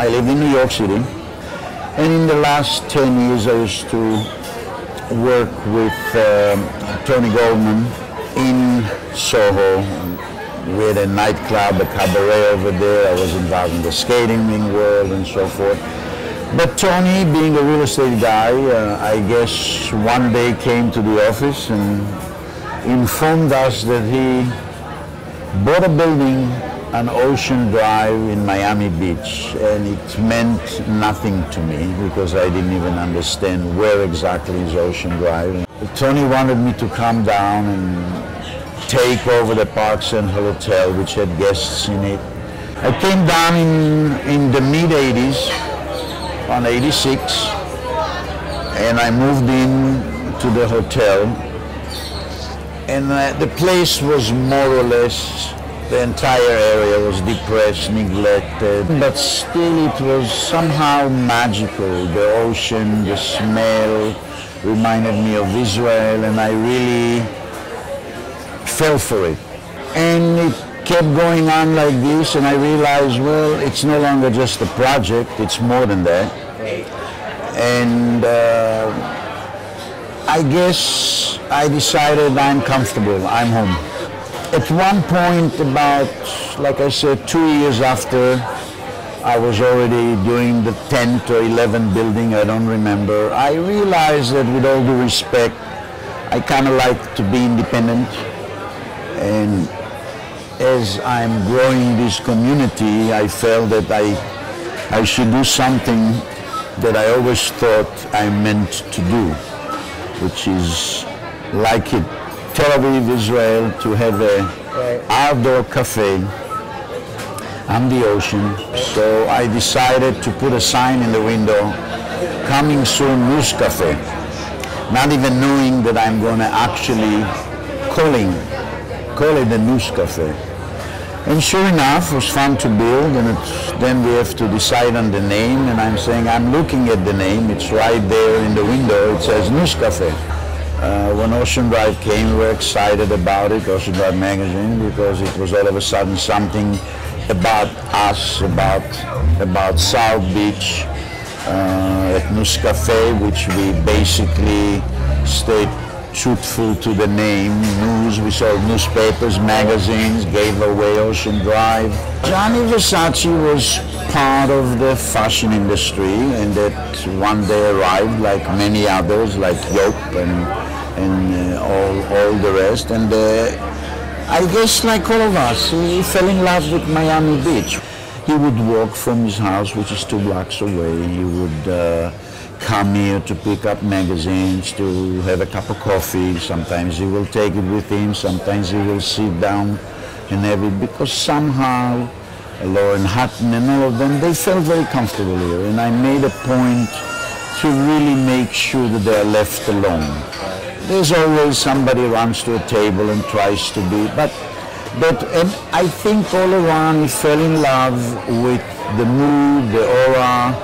I lived in New York City, and in the last 10 years I used to work with Tony Goldman in Soho. We had a nightclub, a cabaret over there. I was involved in the skating world and so forth. But Tony, being a real estate guy, I guess one day came to the office and informed us that he bought a building on Ocean Drive in Miami Beach, and it meant nothing to me because I didn't even understand where exactly is Ocean Drive. Tony wanted me to come down and take over the Park Central Hotel, which had guests in it. I came down in the mid-80s, on 86, and I moved in to the hotel, and the place was more or less, the entire area was depressed, neglected, but still it was somehow magical. The ocean, the smell reminded me of Israel, and I really fell for it. And it kept going on like this, and I realized, well, it's no longer just a project, it's more than that. And I guess I decided I'm comfortable, I'm home. At one point, about, like I said, 2 years after, I was already doing the 10th or 11th building, I don't remember. I realized that with all due respect, I kind of like to be independent. And as I'm growing this community, I felt that I should do something that I always thought I meant to do, which is like it. Tel Aviv, Israel, to have an outdoor cafe on the ocean. So I decided to put a sign in the window, coming soon, News Cafe. Not even knowing that I'm going to actually call it the News Cafe. And sure enough, it was fun to build, and then we have to decide on the name, and I'm saying, I'm looking at the name, it's right there in the window, it says News Cafe. When Ocean Drive came, we were excited about it, Ocean Drive magazine, because it was all of a sudden something about us, about South Beach, at News Cafe, which we basically stayed truthful to the name. News, we sold newspapers, magazines, gave away Ocean Drive. Gianni Versace was part of the fashion industry, and that one day arrived like many others, like Yope and all the rest. And I guess like all of us, he fell in love with Miami Beach. He would walk from his house, which is 2 blocks away. He would come here to pick up magazines, to have a cup of coffee. Sometimes he will take it with him, sometimes he will sit down and have it, because somehow Lauren Hutton and all of them, they felt very comfortable here, and I made a point to really make sure that they are left alone. There's always somebody runs to a table and tries to be, but and I think all around he fell in love with the mood, the aura,